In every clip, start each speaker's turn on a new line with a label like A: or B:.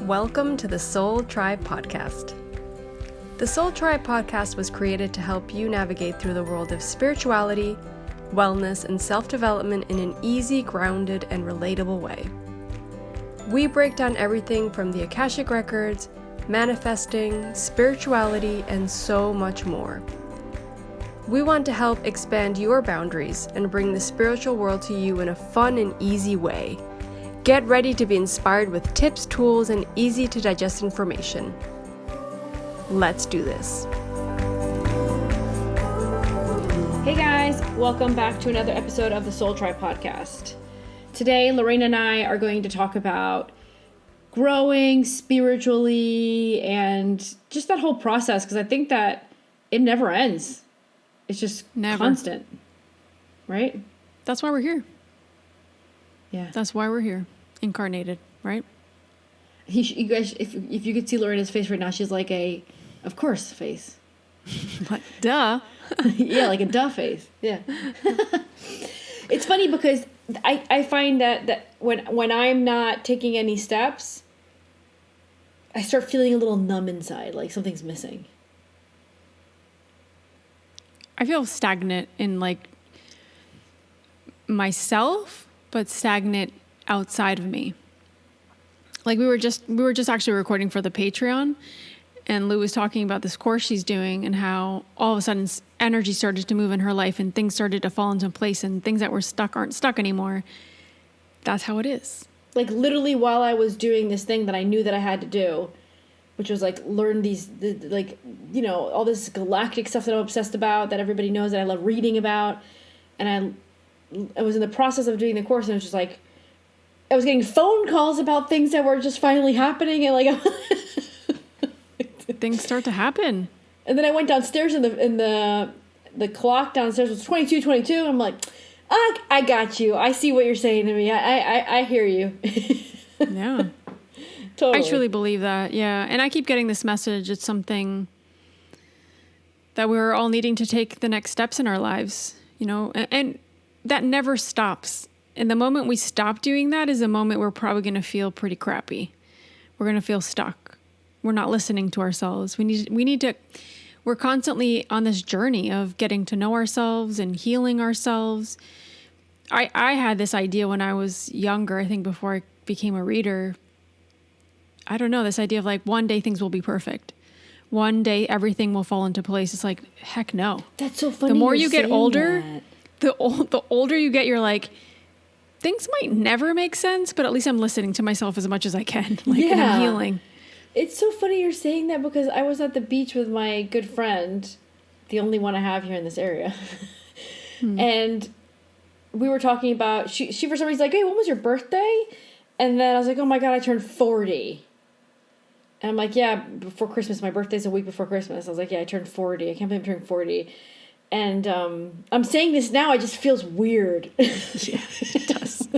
A: Welcome to the Soul Tribe Podcast. The Soul Tribe Podcast was created to help you navigate through the world of spirituality, wellness, and self-development in an easy, grounded, and relatable way. We break down everything from the Akashic Records, manifesting, spirituality, and so much more. We want to help expand your boundaries and bring the spiritual world to you in a fun and easy way. Get ready to be inspired with tips, tools, and easy to digest information. Let's do this.
B: Hey guys, welcome back to another episode of the Soul Tribe Podcast. Today, Lorraine and I are going to talk about growing spiritually and just that whole process, because I think that it never ends. It's just constant, right?
C: That's why we're here.
B: Yeah.
C: That's why we're here. Incarnated, right?
B: You guys, if you could see Lorena's face right now, she's like a, of course, face.
C: Like, duh.
B: Yeah, like a duh face. Yeah. It's funny because I find that when I'm not taking any steps, I start feeling a little numb inside, like something's missing.
C: I feel stagnant in like myself, but stagnant outside of me. Like we were just actually recording for the Patreon, and Lou was talking about this course she's doing and how all of a sudden energy started to move in her life and things started to fall into place and things that were stuck aren't stuck anymore. That's how it is.
B: Like literally while I was doing this thing that I knew that I had to do, which was like learn all this galactic stuff that I'm obsessed about, that everybody knows that I love reading about. And I was in the process of doing the course, and it was just like, I was getting phone calls about things that were just finally happening, and like
C: things start to happen. And
B: then I went downstairs, and the clock downstairs was 22:22, and I'm like, I got you. I see what you're saying to me. I hear you.
C: Yeah. Totally. I truly believe that. Yeah. And I keep getting this message. It's something that we're all needing to take the next steps in our lives, and that never stops. And the moment we stop doing that is a moment we're probably going to feel pretty crappy. We're going to feel stuck. We're not listening to ourselves. We're constantly on this journey of getting to know ourselves and healing ourselves. I had this idea when I was younger, I think before I became a reader. I don't know, this idea of like one day things will be perfect. One day everything will fall into place. It's like, heck no.
B: That's so funny.
C: The more you get older, the older you get, you're like, things might never make sense, but at least I'm listening to myself as much as I can. And I'm healing.
B: It's so funny you're saying that, because I was at the beach with my good friend, the only one I have here in this area. And we were talking about, she for some reason like, hey, when was your birthday? And then I was like, oh my God, I turned 40. And I'm like, yeah, before Christmas. My birthday's a week before Christmas. I was like, yeah, I turned 40. I can't believe I turned 40. And I'm saying this now, it just feels weird.
C: Yeah, it does.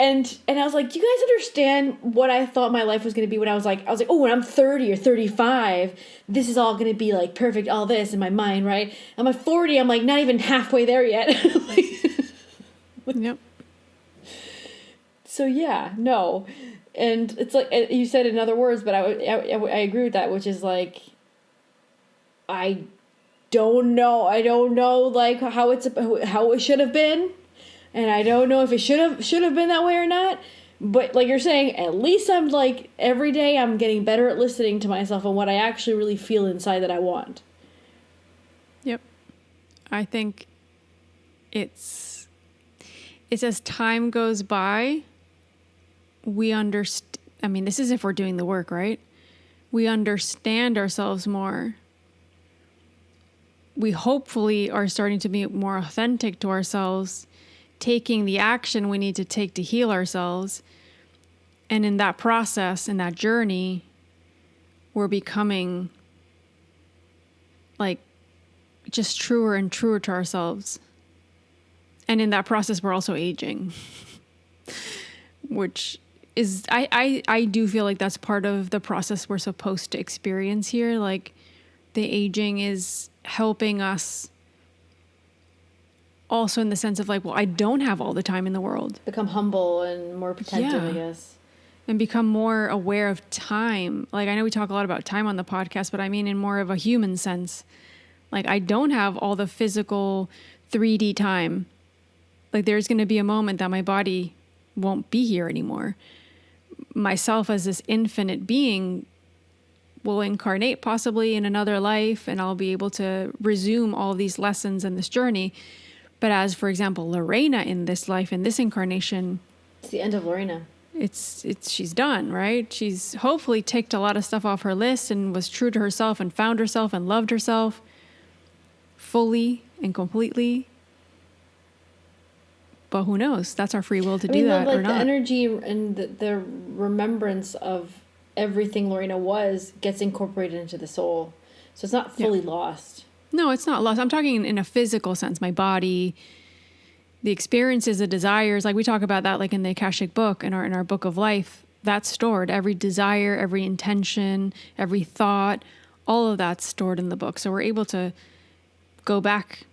B: And I was like, do you guys understand what I thought my life was going to be when I was like, oh, when I'm 30 or 35, this is all going to be like perfect, all this in my mind, right? I'm at 40, I'm like not even halfway there yet.
C: Yep.
B: So yeah, no. And it's like you said in other words, but I agree with that, which is like, I don't know like how it should have been, and I don't know if it should have been that way or not. But like you're saying, at least I'm like every day I'm getting better at listening to myself and what I actually really feel inside that I want.
C: Yep. I think it's as time goes by, we understand. I mean, this is if we're doing the work, right? We understand ourselves more. We hopefully are starting to be more authentic to ourselves, taking the action we need to take to heal ourselves. And in that process, in that journey, we're becoming like just truer and truer to ourselves. And in that process, we're also aging, which is, I do feel like that's part of the process we're supposed to experience here. Like the aging is helping us also in the sense of like, well, I don't have all the time in the world.
B: Become humble and more protective, I guess.
C: and become more aware of time. Like, I know we talk a lot about time on the podcast, but I mean in more of a human sense. Like, I don't have all the physical 3D time. Like, there's going to be a moment that my body won't be here anymore. Myself as this infinite being will incarnate possibly in another life, and I'll be able to resume all these lessons and this journey. But as, for example, Lorena in this life, in this incarnation,
B: it's the end of Lorena.
C: She's done, right? She's hopefully ticked a lot of stuff off her list and was true to herself and found herself and loved herself fully and completely. But who knows? That's our free will to do that or not.
B: The energy and the remembrance of everything Lorena was gets incorporated into the soul. So it's not fully lost.
C: No, it's not lost. I'm talking in a physical sense. My body, the experiences, the desires, like we talk about that, like in the Akashic book, in our book of life, that's stored. Every desire, every intention, every thought, all of that's stored in the book. So we're able to go back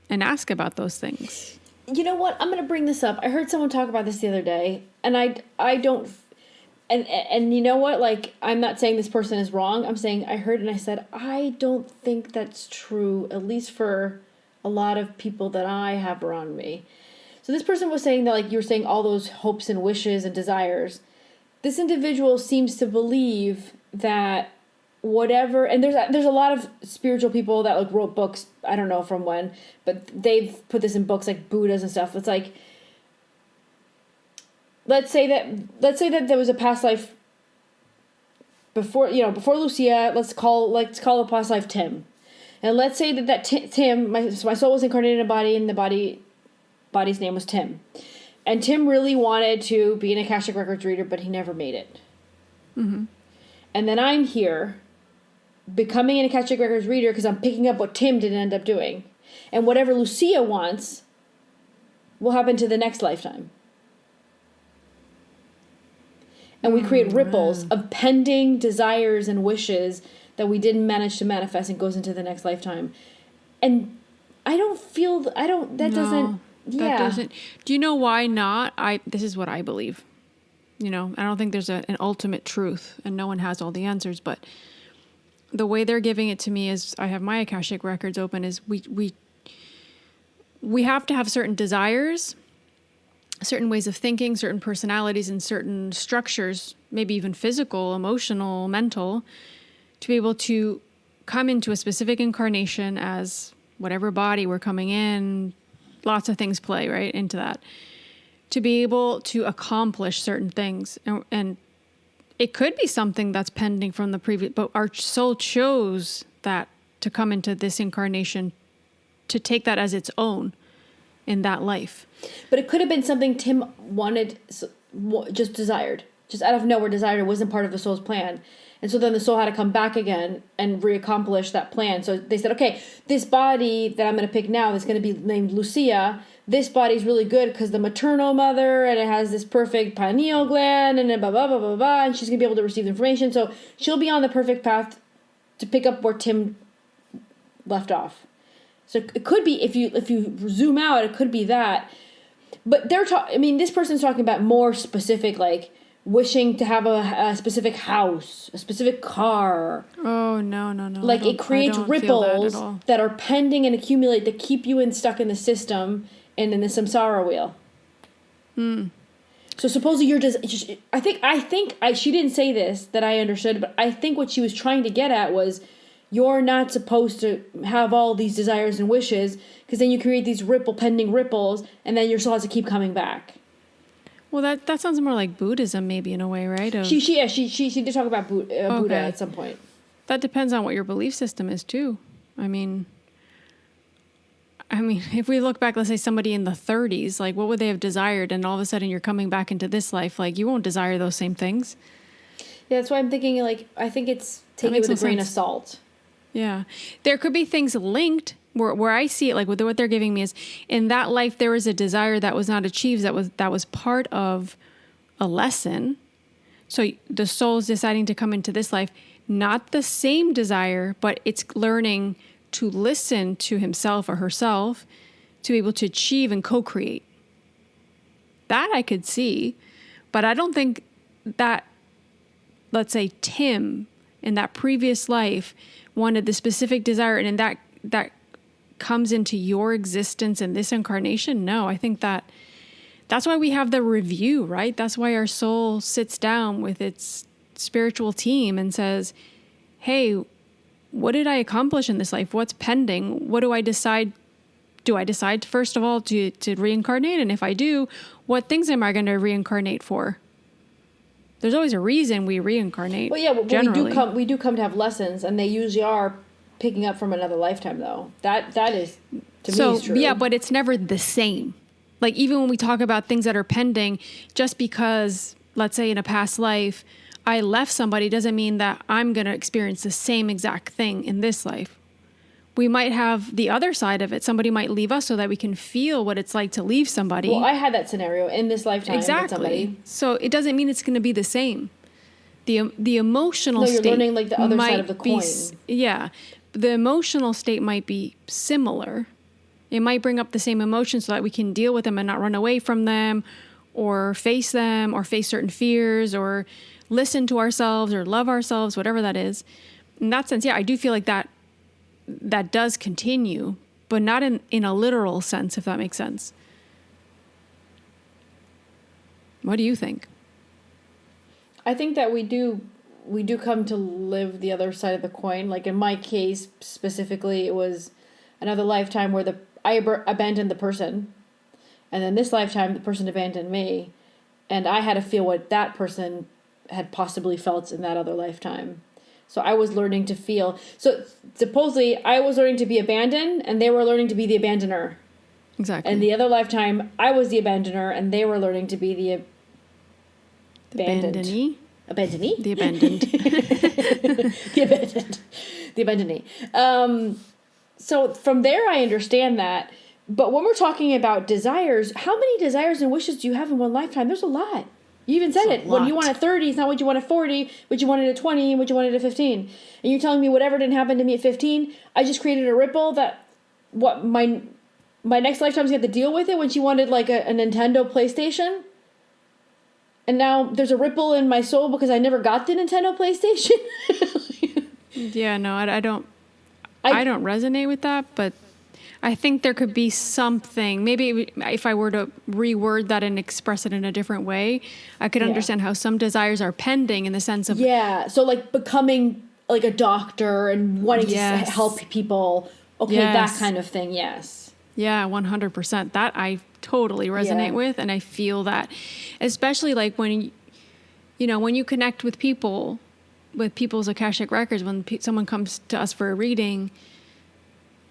C: and ask about those things.
B: You know what? I'm going to bring this up. I heard someone talk about this the other day, and I don't, and you know what? Like, I'm not saying this person is wrong. I'm saying I heard and I said, I don't think that's true, at least for a lot of people that I have around me. So this person was saying that, like you were saying, all those hopes and wishes and desires. This individual seems to believe that whatever, and there's a lot of spiritual people that like wrote books, I don't know from when, but they've put this in books like Buddhas and stuff. It's like, let's say that there was a past life before Lucia. Let's call the past life Tim. And let's say that Tim, my soul was incarnated in a body, and the body's name was Tim. And Tim really wanted to be an Akashic Records reader, but he never made it.
C: Mm-hmm.
B: And then I'm here, becoming an Akashic Records reader because I'm picking up what Tim didn't end up doing. And whatever Lucia wants will happen to the next lifetime. And we create ripples of pending desires and wishes that we didn't manage to manifest, and goes into the next lifetime. And that doesn't.
C: Do you know why not? This is what I believe. I don't think there's an ultimate truth, and no one has all the answers, but the way they're giving it to me is, I have my Akashic records open, is we have to have certain desires, certain ways of thinking, certain personalities, and certain structures, maybe even physical, emotional, mental, to be able to come into a specific incarnation as whatever body we're coming in. Lots of things play right into that, to be able to accomplish certain things. And it could be something that's pending from the previous, but our soul chose that to come into this incarnation, to take that as its own in that life.
B: But it could have been something Tim wanted, just desired, just out of nowhere desired. It wasn't part of the soul's plan. And so then the soul had to come back again and reaccomplish that plan. So they said, okay, this body that I'm going to pick now is going to be named Lucia. This body's really good because the maternal mother, and it has this perfect pineal gland, and then blah, blah, blah, blah, blah, and she's going to be able to receive the information. So she'll be on the perfect path to pick up where Tim left off. So it could be, if you zoom out, it could be that. But this person's talking about more specific, like wishing to have a specific house, a specific car.
C: Oh, no.
B: Like, it creates ripples that are pending and accumulate that keep you stuck in the system and in the samsara wheel. So supposedly you're I think she didn't say this that I understood, but I think what she was trying to get at was, you're not supposed to have all these desires and wishes, because then you create these pending ripples, and then your soul has to keep coming back.
C: Well, that sounds more like Buddhism, maybe, in a way, right?
B: She did talk about Buddha at some point.
C: That depends on what your belief system is too. I mean, if we look back, let's say somebody in the 30s, like, what would they have desired? And all of a sudden you're coming back into this life, like, you won't desire those same things.
B: Yeah, that's why I'm thinking, like, I think it's taken with a grain of salt.
C: Yeah. There could be things linked where I see it, like what they're giving me is, in that life there was a desire that was not achieved, that was part of a lesson. So the soul's deciding to come into this life, not the same desire, but it's learning to listen to himself or herself to be able to achieve and co-create. That I could see, but I don't think that, let's say Tim in that previous life wanted the specific desire, and that comes into your existence in this incarnation? No, I think that's why we have the review, right? That's why our soul sits down with its spiritual team and says, hey, what did I accomplish in this life? What's pending? What do I decide? Do I decide, first of all, to reincarnate? And if I do, what things am I going to reincarnate for? There's always a reason we reincarnate.
B: Well, yeah, but
C: generally.
B: we do come to have lessons, and they usually are picking up from another lifetime, though. That is, to me, is true.
C: Yeah, but it's never the same. Like, even when we talk about things that are pending, just because, let's say in a past life, I left somebody doesn't mean that I'm going to experience the same exact thing in this life. We might have the other side of it. Somebody might leave us so that we can feel what it's like to leave somebody.
B: Well, I had that scenario in this lifetime.
C: Exactly.
B: With somebody.
C: So it doesn't mean it's going to be the same. The emotional state.
B: No, you're learning like the other side of the coin.
C: Yeah. The emotional state might be similar. It might bring up the same emotions so that we can deal with them and not run away from them or face certain fears or listen to ourselves or love ourselves, whatever that is. In that sense, yeah, I do feel like that does continue, but not in a literal sense, if that makes sense. What do you think?
B: I think that we do come to live the other side of the coin. Like in my case specifically, it was another lifetime where I abandoned the person, and then this lifetime the person abandoned me, and I had to feel what that person had possibly felt in that other lifetime. So I was learning to feel. So supposedly I was learning to be abandoned, and they were learning to be the abandoner.
C: Exactly.
B: And the other lifetime I was the abandoner, and they were learning to be the abandoned. Abandonee?
C: The abandoned.
B: The abandoned. The abandonee. So from there, I understand that. But when we're talking about desires, how many desires and wishes do you have in one lifetime? There's a lot. You even said it. What you want at 30 is not what you want at 40, what you wanted at 20, and what you wanted at 15. And you're telling me whatever didn't happen to me at 15, I just created a ripple that my next lifetime's going to have to deal with it when she wanted like a Nintendo PlayStation? And now there's a ripple in my soul because I never got the Nintendo PlayStation?
C: Yeah, no, I don't resonate with that, but I think there could be something. Maybe if I were to reword that and express it in a different way, I could understand how some desires are pending in the sense of...
B: Yeah, so like becoming like a doctor and wanting to help people. Okay, that kind of thing, yes.
C: Yeah, 100%. That I totally resonate with, and I feel that. Especially like when you connect with people, with people's Akashic records, when someone comes to us for a reading...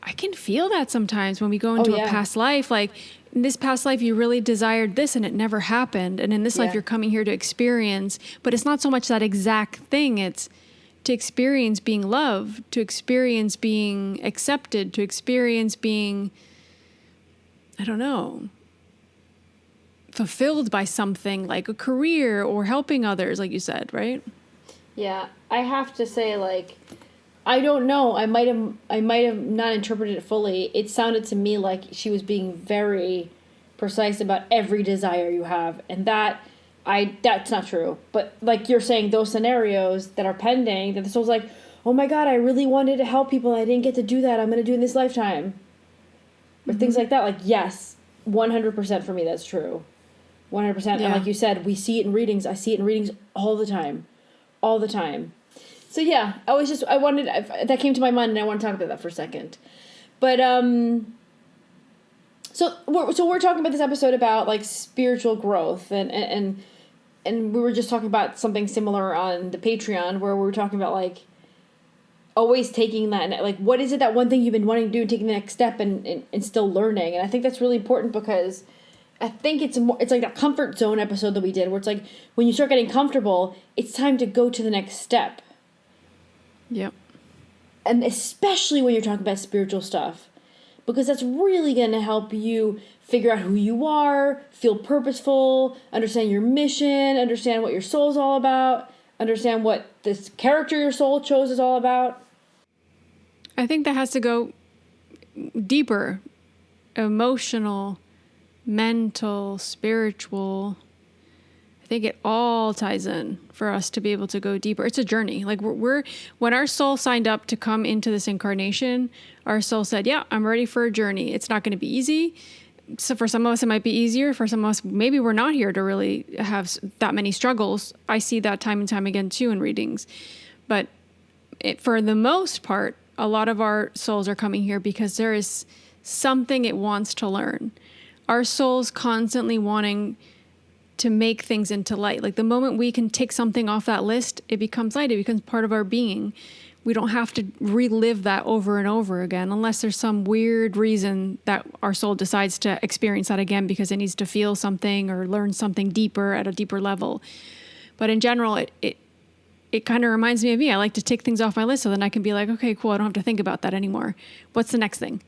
C: I can feel that sometimes when we go into a past life. Like, in this past life, you really desired this and it never happened. And in this life, you're coming here to experience. But it's not so much that exact thing. It's to experience being loved, to experience being accepted, to experience being, I don't know, fulfilled by something like a career or helping others, like you said, right?
B: Yeah, I have to say, like... I don't know. I might have not interpreted it fully. It sounded to me like she was being very precise about every desire you have, and that's not true. But like you're saying, those scenarios that are pending, that the soul's like, oh my God, I really wanted to help people, and I didn't get to do that. I'm going to do it in this lifetime, or things like that. Like, yes, 100% for me, that's true, 100%. And like you said, we see it in readings. I see it in readings all the time. So yeah, that came to my mind, and I want to talk about that for a second. But so we're talking about this episode about like spiritual growth, and we were just talking about something similar on the Patreon, where we were talking about like always taking that, like what is it, that one thing you've been wanting to do, and taking the next step and still learning. And I think that's really important, because I think it's like that comfort zone episode that we did, where it's like when you start getting comfortable, it's time to go to the next step.
C: Yep.
B: And especially when you're talking about spiritual stuff, because that's really going to help you figure out who you are, feel purposeful, understand your mission, understand what your soul's all about, understand what this character your soul chose is all about.
C: I think that has to go deeper, emotional, mental, spiritual. I think it all ties in for us to be able to go deeper. It's a journey. Like when our soul signed up to come into this incarnation, our soul said, yeah, I'm ready for a journey. It's not going to be easy. So for some of us, it might be easier. For some of us, maybe we're not here to really have that many struggles. I see that time and time again too in readings. But for the most part, a lot of our souls are coming here because there is something it wants to learn. Our soul's constantly wanting to make things into light. Like the moment we can take something off that list, it becomes light. It becomes part of our being. We don't have to relive that over and over again, unless there's some weird reason that our soul decides to experience that again because it needs to feel something or learn something deeper at a deeper level. But in general, it kind of reminds me of me. I like to take things off my list so then I can be like, okay, cool. I don't have to think about that anymore. What's the next thing?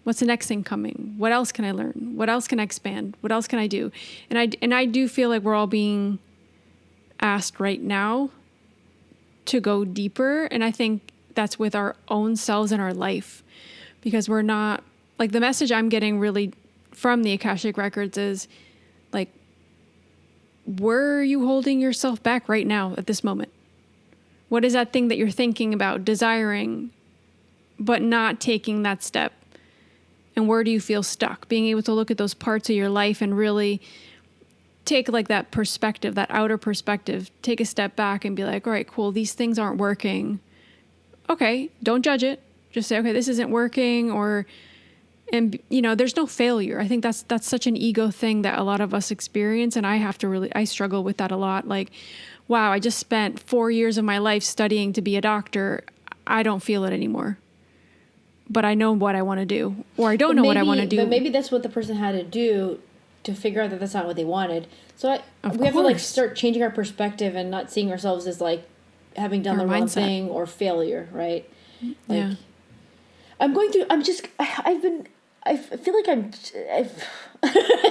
C: What's the next thing coming? What else can I learn? What else can I expand? What else can I do? And I do feel like we're all being asked right now to go deeper. And I think that's with our own selves in our life, because we're not, like, the message I'm getting really from the Akashic Records is like, where are you holding yourself back right now at this moment? What is that thing that you're thinking about, desiring, but not taking that step? And where do you feel stuck? Being able to look at those parts of your life and really take like that perspective, that outer perspective, take a step back and be like, all right, cool, these things aren't working. Okay, don't judge it. Just say, okay, this isn't working, and there's no failure. I think that's such an ego thing that a lot of us experience. And I struggle with that a lot. Like, wow, I just spent 4 years of my life studying to be a doctor. I don't feel it anymore. But I know what I want to do, or I don't know what I want to do.
B: But maybe that's what the person had to do to figure out that that's not what they wanted. So we have to like start changing our perspective and not seeing ourselves as like having done the wrong thing or failure, right? Like, yeah. I feel like I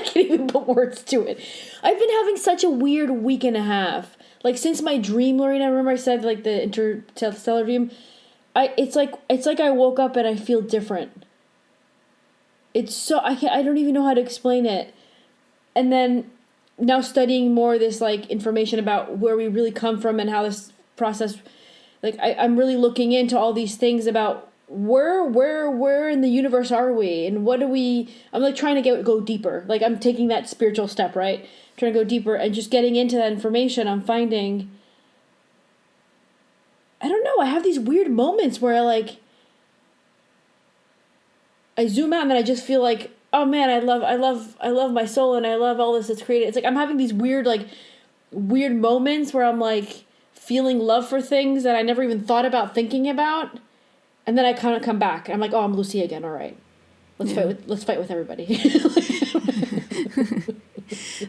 B: can't even put words to it. I've been having such a weird week and a half. Like since my dream, Lorena, remember I said like the interstellar dream. It's like I woke up and I feel different. It's so I don't even know how to explain it. And then now studying more this like information about where we really come from and how this process, like I'm really looking into all these things about where in the universe are we and what do we. I'm like trying to go deeper. Like I'm taking that spiritual step, right? Trying to go deeper and just getting into that information. I'm finding. I don't know. I have these weird moments where I zoom out and then I just feel like, oh man, I love my soul and I love all this that's created. It's like I'm having these weird moments where I'm like feeling love for things that I never even thought about thinking about, and then I kind of come back. I'm like, oh, I'm Lucy again. All right, let's fight with everybody.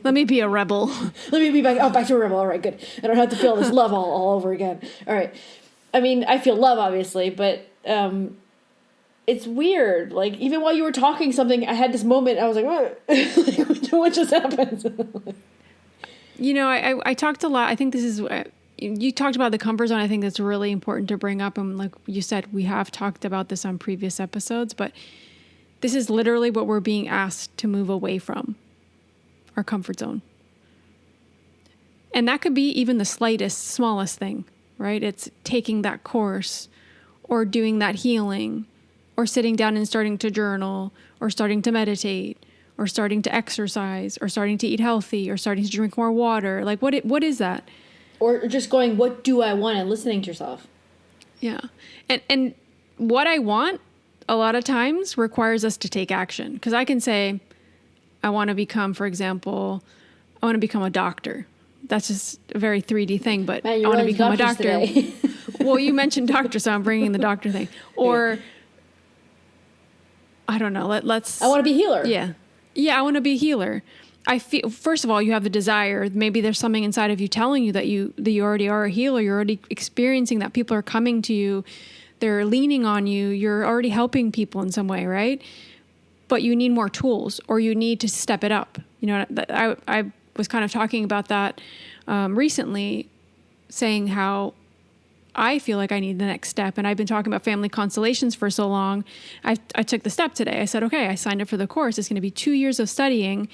C: Let me be a rebel.
B: Let me be back to a rebel. All right, good. I don't have to feel this love all over again. All right. I mean, I feel love, obviously, but it's weird. Like, even while you were talking something, I had this moment, I was like, what? What just happened?
C: I talked a lot. I think this is, you talked about the comfort zone. I think that's really important to bring up. And like you said, we have talked about this on previous episodes, but this is literally what we're being asked to move away from, our comfort zone. And that could be even the smallest thing. Right? It's taking that course or doing that healing or sitting down and starting to journal or starting to meditate or starting to exercise or starting to eat healthy or starting to drink more water. Like what is that?
B: Or just going, what do I want, and listening to yourself. Yeah.
C: And what I want a lot of times requires us to take action. Because I can say, I want to become, for example, I want to become a doctor. That's just a very 3D thing, but I want to become a doctor. Well, you mentioned doctor, so I'm bringing the doctor thing. Or, I don't know, let's...
B: I want to be a healer.
C: Yeah. Yeah, I want to be a healer. I feel, first of all, you have the desire. Maybe there's something inside of you telling you that you already are a healer. You're already experiencing that. People are coming to you. They're leaning on you. You're already helping people in some way, right? But you need more tools, or you need to step it up. I was kind of talking about that recently, saying how I feel like I need the next step. And I've been talking about family constellations for so long. I took the step today. I said, okay, I signed up for the course. It's going to be 2 years of studying.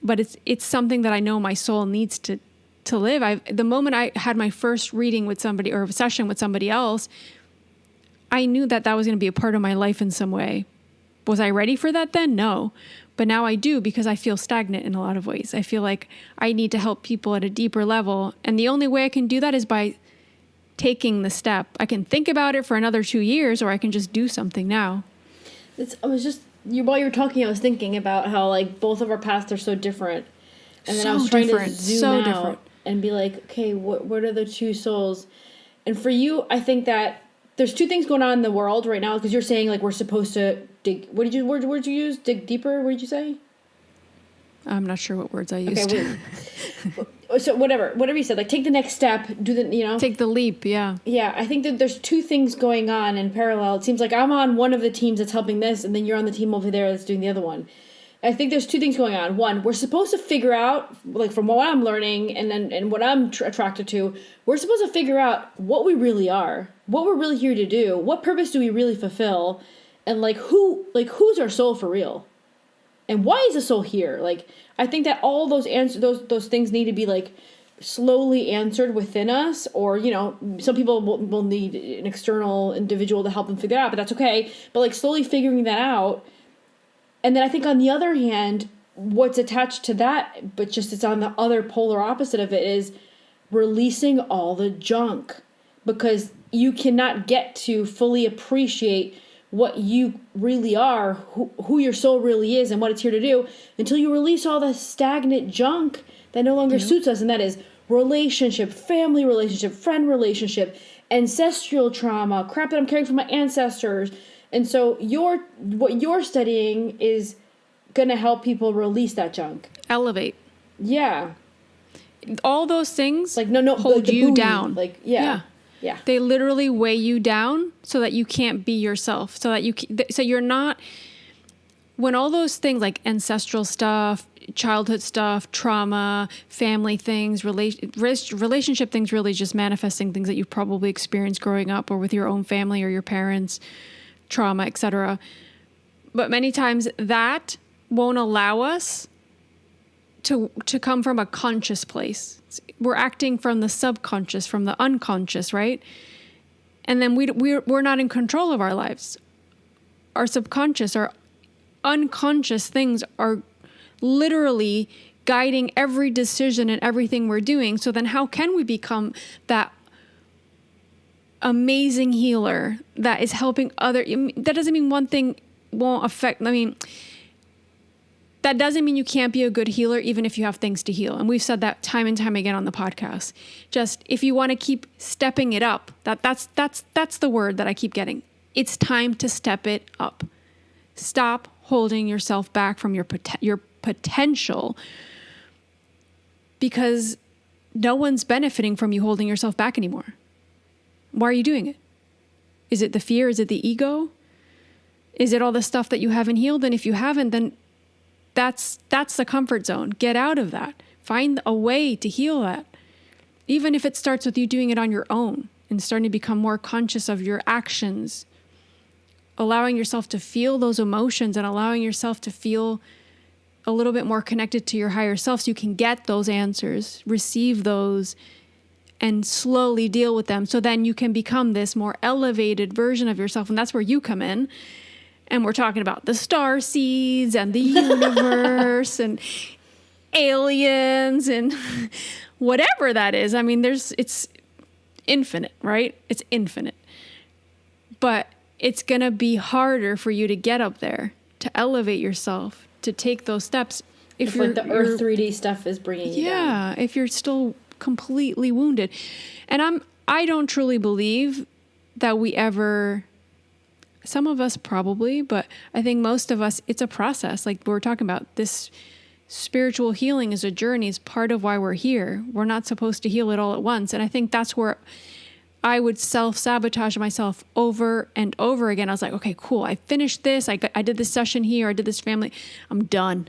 C: but it's something that I know my soul needs to live. The moment I had my first reading with somebody or a session with somebody else, I knew that was going to be a part of my life in some way. Was I ready for that then? No. But now I do, because I feel stagnant in a lot of ways. I feel like I need to help people at a deeper level. And the only way I can do that is by taking the step. I can think about it for another 2 years, or I can just do something now.
B: While you were talking, I was thinking about how like both of our paths are so different. And then
C: so
B: I was trying
C: different.
B: to zoom out and be like, okay, what are the two souls? And for you, I think that there's two things going on in the world right now, because you're saying like we're supposed to dig. What did you use? Dig deeper? What did you say?
C: I'm not sure what words I used.
B: Okay, so whatever you said, like take the next step, take
C: the leap. Yeah.
B: Yeah, I think that there's two things going on in parallel. It seems like I'm on one of the teams that's helping this, and then you're on the team over there that's doing the other one. I think there's two things going on. One, we're supposed to figure out, like from what I'm learning and what I'm attracted to, we're supposed to figure out what we really are, what we're really here to do, what purpose do we really fulfill, and who's our soul for real, and why is the soul here? Like, I think that all those answers, those things need to be like slowly answered within us, or some people will need an external individual to help them figure it out, but that's okay. But like slowly figuring that out. And then I think on the other hand, what's attached to that, but just it's on the other polar opposite of it, is releasing all the junk. Because you cannot get to fully appreciate what you really are, who your soul really is, and what it's here to do, until you release all the stagnant junk that no longer suits us. And that is relationship, family relationship, friend relationship, ancestral trauma, crap that I'm carrying from my ancestors. And so what you're studying is going to help people release that junk.
C: Elevate.
B: Yeah.
C: All those things
B: hold
C: like you down.
B: Yeah.
C: They literally weigh you down so that you can't be yourself. So you're not, when all those things like ancestral stuff, childhood stuff, trauma, family things, relationship things, really just manifesting things that you've probably experienced growing up or with your own family or your parents, trauma, etc. But many times that won't allow us to come from a conscious place. We're acting from the subconscious, from the unconscious, right? And then we're not in control of our lives. Our subconscious, our unconscious things are literally guiding every decision and everything we're doing. So then how can we become that amazing healer that is helping that doesn't mean one thing won't affect, that doesn't mean you can't be a good healer even if you have things to heal. And we've said that time and time again on the podcast. Just if you want to keep stepping it up, that's the word that I keep getting. It's time to step it up. Stop holding yourself back from your potential, because no one's benefiting from you holding yourself back anymore. Why are you doing it? Is it the fear? Is it the ego? Is it all the stuff that you haven't healed? And if you haven't, then that's the comfort zone. Get out of that. Find a way to heal that. Even if it starts with you doing it on your own and starting to become more conscious of your actions, allowing yourself to feel those emotions and allowing yourself to feel a little bit more connected to your higher self so you can get those answers, receive those, and slowly deal with them. So then you can become this more elevated version of yourself. And that's where you come in. And we're talking about the star seeds and the universe and aliens and whatever that is. I mean, it's infinite, right? It's infinite. But it's going to be harder for you to get up there, to elevate yourself, to take those steps.
B: If like the Earth 3D stuff is bringing you down.
C: Yeah, if you're still completely wounded. And I don't truly believe that we ever, some of us probably, but I think most of us, it's a process. Like we're talking about, this spiritual healing is a journey. It's part of why we're here. We're not supposed to heal it all at once. And I think that's where I would self-sabotage myself over and over again. I was like, okay, cool. I finished this. I did this session here. I did this family. I'm done.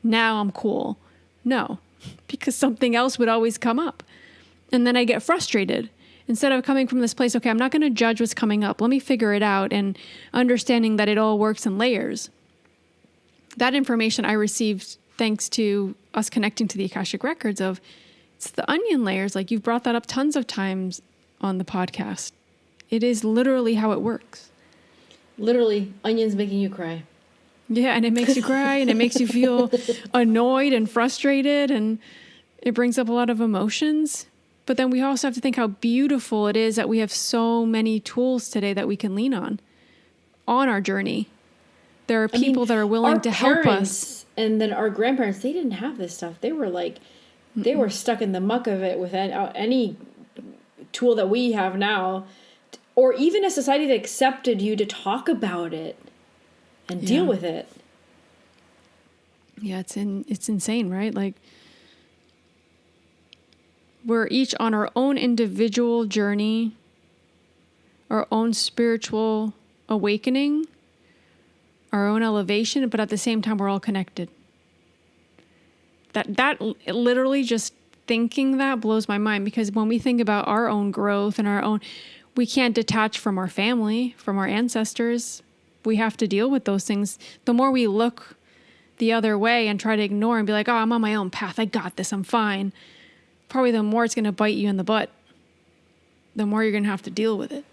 C: Now I'm cool. No, because something else would always come up. And then I get frustrated. Instead of coming from this place, okay, I'm not going to judge what's coming up. Let me figure it out, and understanding that it all works in layers. That information I received thanks to us connecting to the Akashic Records of it's the onion layers. Like you've brought that up tons of times on the podcast. It is literally how it works.
B: Literally, onions making you cry.
C: Yeah, and it makes you cry and it makes you feel annoyed and frustrated and it brings up a lot of emotions. But then we also have to think how beautiful it is that we have so many tools today that we can lean on our journey. There are people that are willing to help us.
B: And then our grandparents, they didn't have this stuff. They were like, they were stuck in the muck of it with any tool that we have now, or even a society that accepted you to talk about it and deal with it.
C: Yeah, it's insane, right? Like we're each on our own individual journey, our own spiritual awakening, our own elevation, but at the same time, we're all connected. That literally just thinking that blows my mind, because when we think about our own growth and we can't detach from our family, from our ancestors. We have to deal with those things. The more we look the other way and try to ignore and be like, oh, I'm on my own path. I got this. I'm fine. Probably the more it's going to bite you in the butt, the more you're going to have to deal with it.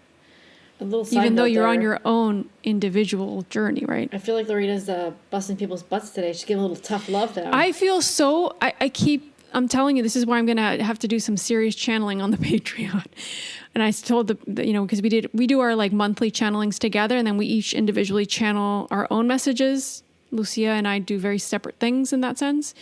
C: Even though you're on your own individual journey, right?
B: I feel like Lorena's busting people's butts today. She's giving a little tough love though.
C: I feel so, I'm telling you, this is why I'm going to have to do some serious channeling on the Patreon. And I told because we do our like monthly channelings together, and then we each individually channel our own messages. Lucia and I do very separate things in that sense.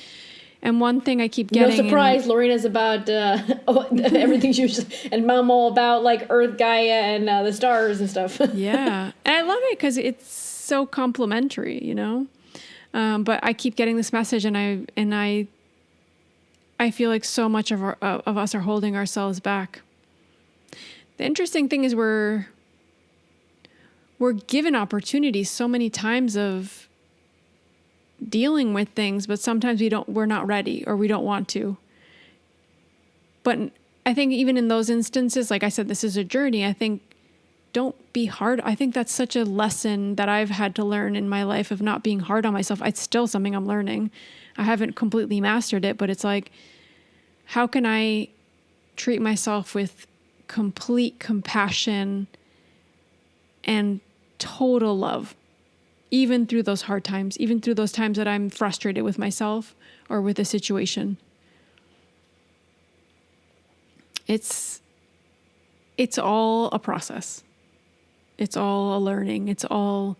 C: And one thing I keep getting...
B: No surprise, Lorena's about everything she was and Mom all about like Earth, Gaia, and the stars and stuff.
C: Yeah. And I love it because it's so complimentary, But I keep getting this message, and I feel like so much of us are holding ourselves back. The interesting thing is we're given opportunities so many times of dealing with things, but sometimes we're not ready or we don't want to. But I think even in those instances, like I said, this is a journey. I think don't be hard. I think that's such a lesson that I've had to learn in my life of not being hard on myself. It's still something I'm learning. I haven't completely mastered it, but it's like, how can I treat myself with complete compassion and total love, even through those hard times, even through those times that I'm frustrated with myself or with a situation? It's all a process. It's all a learning. It's all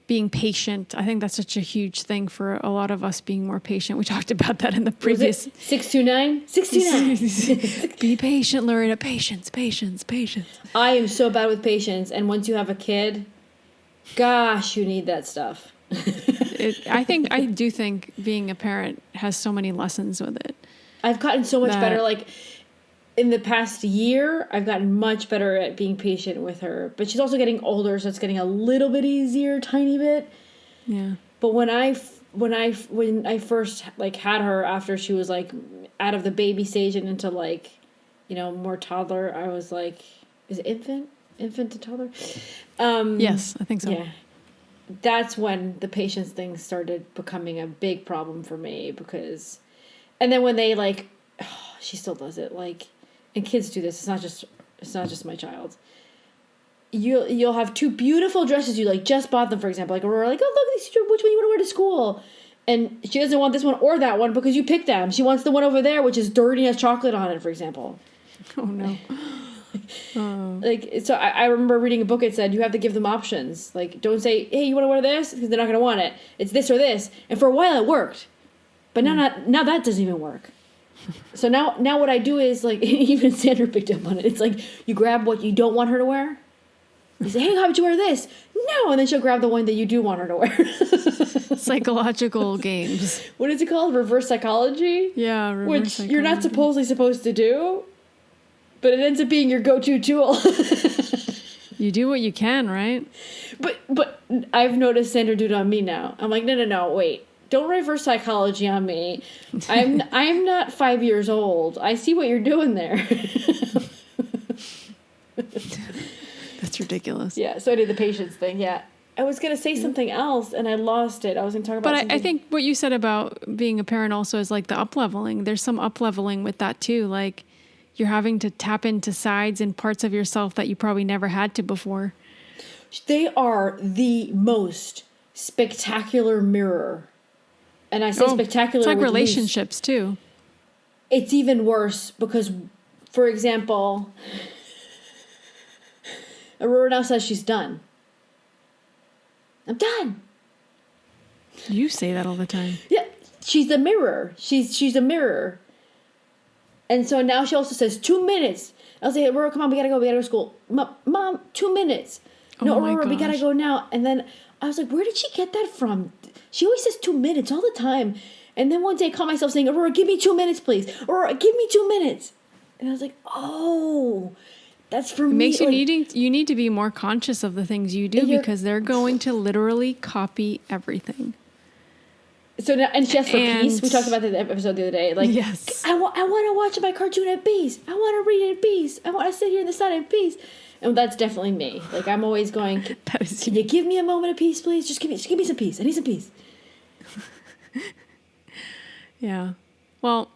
C: being patient. I think that's such a huge thing for a lot of us, being more patient. We talked about that in the previous...
B: 629? 629.
C: Be patient, Lorena. Patience.
B: I am so bad with patience. And once you have a kid, gosh, you need that stuff.
C: I do think being a parent has so many lessons with it.
B: I've gotten so much better. Like, in the past year, I've gotten much better at being patient with her. But she's also getting older, so it's getting a little bit easier, tiny bit.
C: Yeah.
B: But when I first like had her after she was like out of the baby stage and into like, more toddler, I was like, is it infant to toddler?
C: Yes, I think so.
B: Yeah. That's when the patience thing started becoming a big problem for me, because, and then when they like, she still does it, like, and kids do this. It's not just my child. You'll have two beautiful dresses you like just bought them, for example. Like, we're like, oh look, which one you want to wear to school? And she doesn't want this one or that one because you picked them. She wants the one over there, which is dirty and has chocolate on it, for example.
C: Oh no.
B: Like, so I remember reading a book. It said you have to give them options. Like, don't say, hey, you want to wear this? Because they're not going to want it. It's this or this. And for a while it worked, but now that doesn't even work. So now what I do is, like, even Sandra picked up on it. It's like, you grab what you don't want her to wear. You say, hey, how about you wear this? No. And then she'll grab the one that you do want her to wear.
C: Psychological games.
B: What is it called? Reverse psychology?
C: Yeah,
B: reverse psychology. You're not supposed to do, but it ends up being your go-to tool.
C: You do what you can, right?
B: But I've noticed Sandra do it on me now. I'm like, no, wait. Don't reverse psychology on me. I'm not 5 years old. I see what you're doing there.
C: That's ridiculous.
B: Yeah, so I did the patience thing, yeah. I was going to say something else and I lost it. I was going to talk about something.
C: But I think what you said about being a parent also is like the upleveling. There's some upleveling with that too. Like you're having to tap into sides and parts of yourself that you probably never had to before.
B: They are the most spectacular mirror. And I say spectacular.
C: It's like relationships too.
B: It's even worse because, for example, Aurora now says she's done. I'm done.
C: You say that all the time.
B: Yeah, she's a mirror. She's a mirror. And so now she also says 2 minutes. I'll say, Aurora, come on, we gotta go to school. Mom, 2 minutes. No, Aurora, we gotta go now. And then I was like, where did she get that from? She always says 2 minutes all the time. And then one day I caught myself saying, Aurora, give me 2 minutes, please. Aurora, give me 2 minutes. And I was like, oh, that's for me.
C: It makes you need to be more conscious of the things you do because they're going to literally copy everything.
B: So now, and she asked for peace. We talked about that episode the other day. Like,
C: yes.
B: I want to watch my cartoon in peace. I want to read it in peace. I want to sit here in the sun in peace. And that's definitely me. Like, I'm always going, can you give me a moment of peace, please? Just give me some peace. I need some peace.
C: Yeah. Well,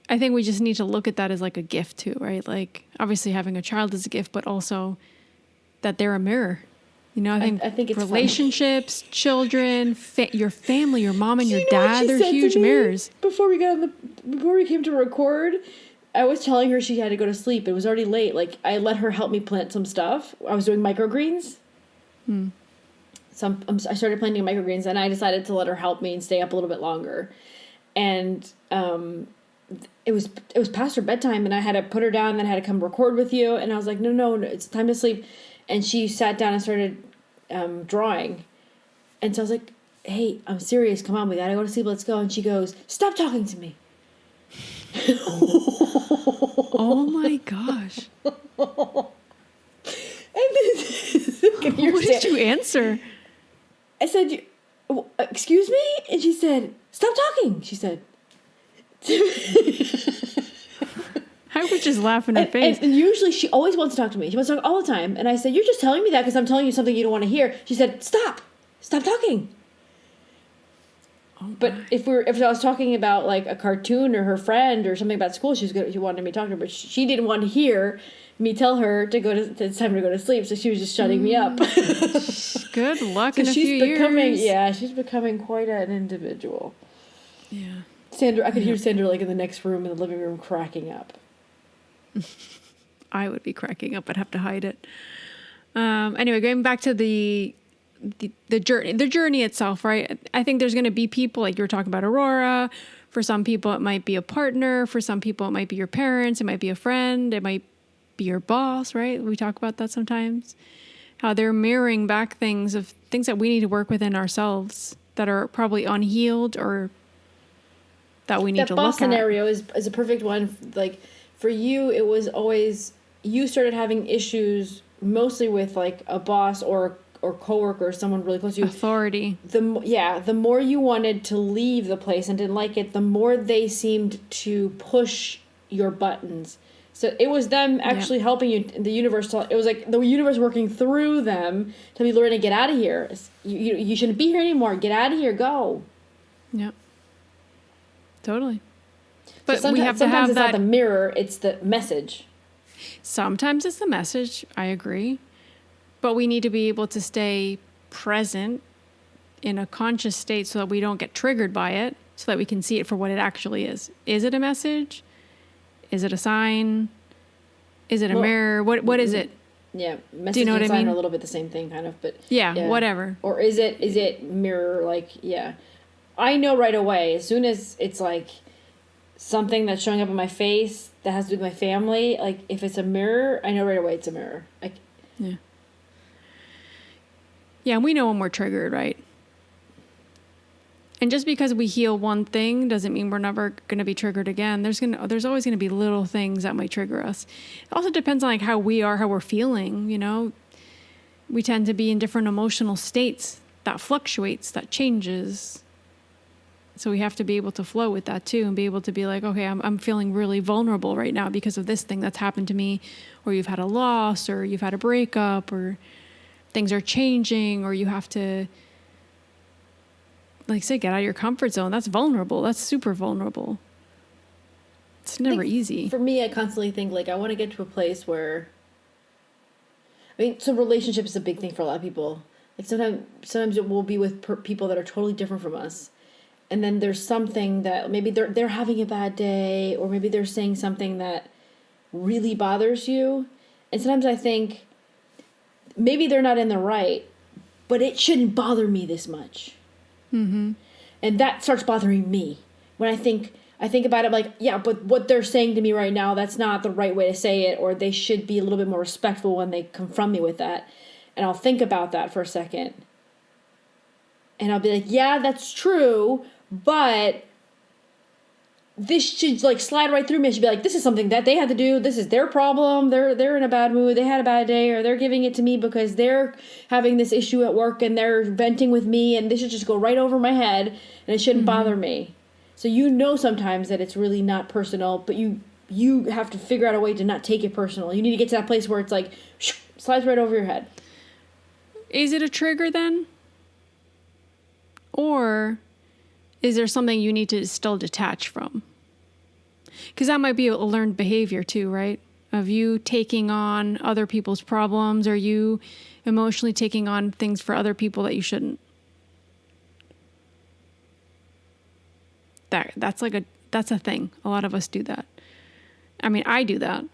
C: I think we just need to look at that as like a gift too, right? Like obviously having a child is a gift, but also that they're a mirror. You know, I think it's relationships, funny. Children, your family, your mom and your dad, they're huge mirrors.
B: Before we came to record, I was telling her she had to go to sleep. It was already late. Like I let her help me plant some stuff. I was doing microgreens. So I started planting microgreens, and I decided to let her help me and stay up a little bit longer. And it was past her bedtime, and I had to put her down, and then I had to come record with you. And I was like, no, it's time to sleep. And she sat down and started drawing. And so I was like, hey, I'm serious. Come on, we gotta go to sleep. Let's go. And she goes, stop talking to me.
C: Oh my gosh. What did you answer?
B: I said, excuse me? And she said, stop talking, she said.
C: I would just laugh in her face.
B: And usually she always wants to talk to me. She wants to talk all the time. And I said, you're just telling me that because I'm telling you something you don't want to hear. She said, stop talking. Oh, but if I was talking about like a cartoon or her friend or something about school, she wanted me to talk to her, but she didn't want to hear me tell her it's time to go to sleep, so she was just shutting me up.
C: Good luck in a few years.
B: Yeah, she's becoming quite an individual.
C: Yeah.
B: Sandra, I could hear Sandra like in the next room in the living room cracking up.
C: I would be cracking up. I'd have to hide it. Anyway, going back to the journey itself, right? I think there's going to be people like you were talking about Aurora. For some people, it might be a partner. For some people, it might be your parents. It might be a friend. It might be your boss, right? We talk about that sometimes. How they're mirroring back things that we need to work within ourselves that are probably unhealed or that we need to look at. That boss
B: scenario is a perfect one. Like for you, it was always you started having issues mostly with like a boss or coworker, someone really close to you.
C: Authority.
B: The more you wanted to leave the place and didn't like it, the more they seemed to push your buttons. So it was them actually helping you. The universe. It was like the universe working through them to be learning to get out of here. You shouldn't be here anymore. Get out of here. Go.
C: Yep. Totally. But
B: so
C: we have to have
B: it's not the mirror. It's the message.
C: Sometimes it's the message. I agree. But we need to be able to stay present in a conscious state so that we don't get triggered by it, so that we can see it for what it actually is. Is it a message? Is it a sign? Is it a mirror? What is it?
B: Yeah, message
C: Do you know
B: and
C: what
B: sign
C: I mean?
B: are a little bit the same thing, kind of. But
C: yeah, whatever.
B: Or is it mirror? Like, yeah, I know right away as soon as it's like something that's showing up in my face that has to do with my family. Like, if it's a mirror, I know right away it's a mirror.
C: Yeah, and we know when we're triggered, right? And just because we heal one thing doesn't mean we're never going to be triggered again. There's always going to be little things that might trigger us. It also depends on like how we're feeling, you know. We tend to be in different emotional states that fluctuates, that changes. So we have to be able to flow with that too and be able to be like, okay, I'm feeling really vulnerable right now because of this thing that's happened to me, or you've had a loss, or you've had a breakup, or things are changing, or you have to, like say, get out of your comfort zone. That's vulnerable. That's super vulnerable. It's never easy.
B: For me, I constantly think, like, I want to get to a place where, I mean, so relationship is a big thing for a lot of people. Like, sometimes it will be with people that are totally different from us. And then there's something that maybe they're having a bad day, or maybe they're saying something that really bothers you. And sometimes I think maybe they're not in the right, but it shouldn't bother me this much. Mm-hmm. And that starts bothering me when I think about it, like, yeah, but what they're saying to me right now, that's not the right way to say it, or they should be a little bit more respectful when they confront me with that. And I'll think about that for a second. And I'll be like, yeah, that's true, but this should, like, slide right through me. It should be like, this is something that they had to do. This is their problem. They're in a bad mood. They had a bad day, or they're giving it to me because they're having this issue at work and they're venting with me, and this should just go right over my head, and it shouldn't bother me. So sometimes that it's really not personal, but you have to figure out a way to not take it personal. You need to get to that place where it's like, slides right over your head.
C: Is it a trigger then? Or is there something you need to still detach from? Because that might be a learned behavior too, right? Of you taking on other people's problems, or you emotionally taking on things for other people that you shouldn't. That's a thing. A lot of us do that. I mean, I do that.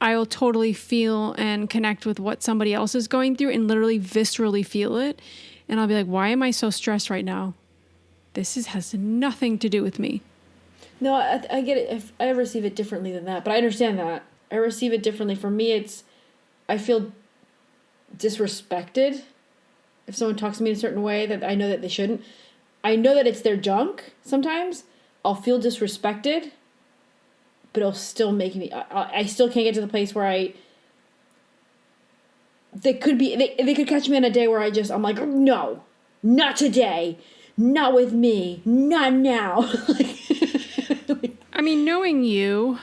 C: I will totally feel and connect with what somebody else is going through and literally viscerally feel it. And I'll be like, why am I so stressed right now? Has nothing to do with me.
B: No, I get it. I receive it differently than that, but I understand that. I receive it differently. For me, I feel disrespected if someone talks to me in a certain way that I know that they shouldn't. I know that it's their junk sometimes. I'll feel disrespected, but it'll still make me... I still can't get to the place where they could catch me on a day where I'm like, no, not today, not with me, not now.
C: I mean, knowing you,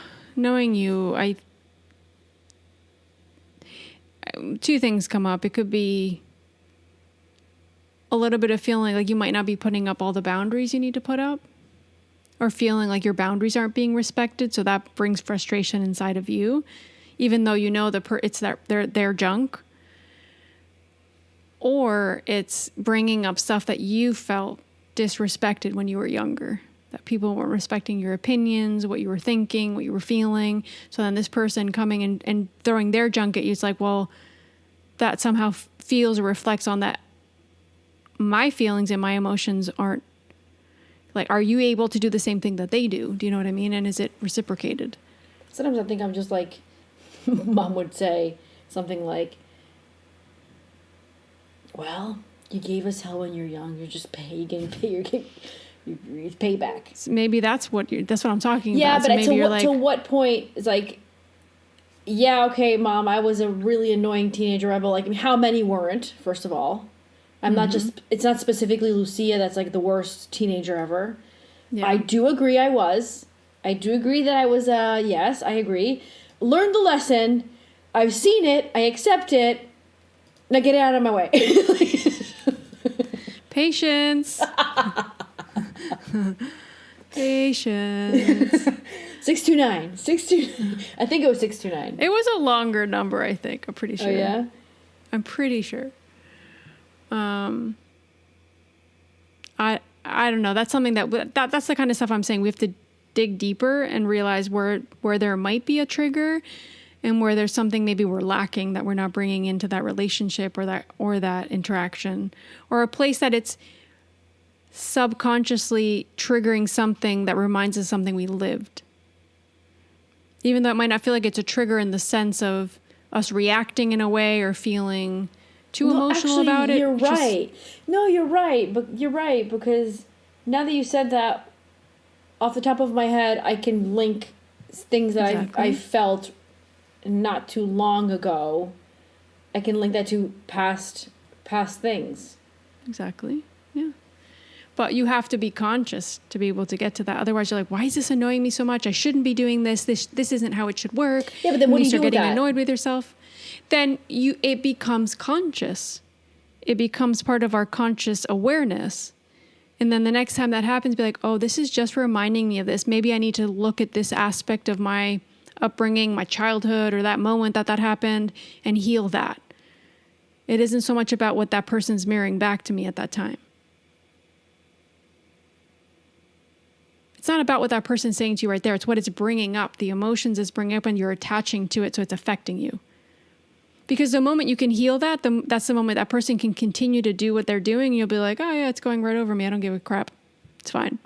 C: two things come up. It could be a little bit of feeling like you might not be putting up all the boundaries you need to put up, or feeling like your boundaries aren't being respected. So that brings frustration inside of you, even though you know it's their junk. Or it's bringing up stuff that you felt disrespected when you were younger, that people weren't respecting your opinions, what you were thinking, what you were feeling. So then this person coming and throwing their junk at you, it's like, well, that somehow feels or reflects on that. My feelings and my emotions aren't, like, are you able to do the same thing that they do? Do you know what I mean? And is it reciprocated?
B: Sometimes I think I'm just like, Mom would say something like, well, you gave us hell when you're young. You're just getting payback.
C: So maybe that's what I'm talking about.
B: Yeah, but
C: so maybe
B: to what point is like, yeah, okay, Mom, I was a really annoying teenage rebel. Like, how many weren't, first of all? I'm not just, it's not specifically Lucia that's like the worst teenager ever. Yeah. I do agree I was. I do agree that I was, yes, I agree. Learned the lesson. I've seen it. I accept it. Now get it out of my way.
C: Patience. Patience.
B: 629. I think it was 629.
C: It was a longer number, I think. I'm pretty sure.
B: Oh, yeah?
C: I'm pretty sure. I don't know. That's something that's the kind of stuff I'm saying. We have to dig deeper and realize where there might be a trigger, and where there's something maybe we're lacking that we're not bringing into that relationship or that interaction, or a place that it's subconsciously triggering something that reminds us of something we lived. Even though it might not feel like it's a trigger in the sense of us reacting in a way or feeling too emotional about it.
B: You're right. No, you're right. But you're right, because now that you said that, off the top of my head, I can link things that I felt not too long ago. I can link that to past things.
C: Exactly. Yeah. But you have to be conscious to be able to get to that. Otherwise, you're like, why is this annoying me so much? I shouldn't be doing this. This isn't how it should work.
B: Yeah, but then what do you do with
C: start getting
B: that?
C: annoyed with yourself. Then it becomes conscious. It becomes part of our conscious awareness. And then the next time that happens, be like, oh, this is just reminding me of this. Maybe I need to look at this aspect of my upbringing, my childhood, or that moment that happened, and heal that. It isn't so much about what that person's mirroring back to me at that time. It's not about what that person's saying to you right there. It's what it's bringing up. The emotions it's bringing up and you're attaching to it, so it's affecting you. Because the moment you can heal that, that's the moment that person can continue to do what they're doing. And you'll be like, oh yeah, it's going right over me. I don't give a crap. It's fine.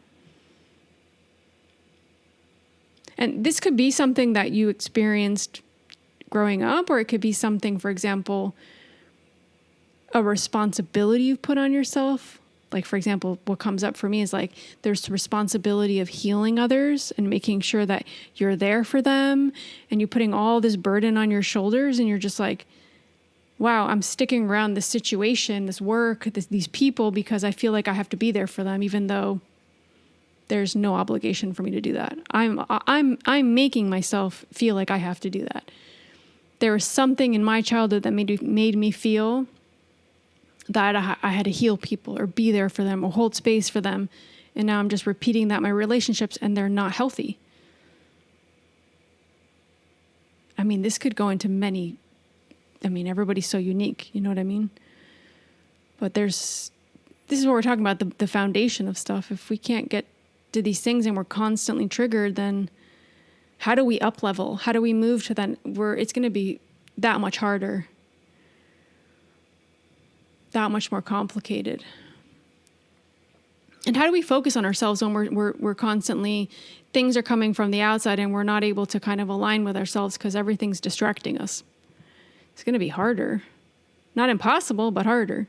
C: And this could be something that you experienced growing up, or it could be something, for example, a responsibility you've put on yourself. Like, for example, what comes up for me is like, there's the responsibility of healing others and making sure that you're there for them, and you're putting all this burden on your shoulders, and you're just like, wow, I'm sticking around this situation, this work, these people, because I feel like I have to be there for them, even though there's no obligation for me to do that. I'm making myself feel like I have to do that. There was something in my childhood that made me feel that I had to heal people or be there for them or hold space for them. And now I'm just repeating that in my relationships, and they're not healthy. I mean, this could go into everybody's so unique, you know what I mean? But this is what we're talking about, the foundation of stuff. If we can't get to these things and we're constantly triggered, then how do we up level? How do we move to that where it's going to be that much harder? That much more complicated. And how do we focus on ourselves when we're constantly, things are coming from the outside and we're not able to kind of align with ourselves because everything's distracting us? It's going to be harder. Not impossible, but harder.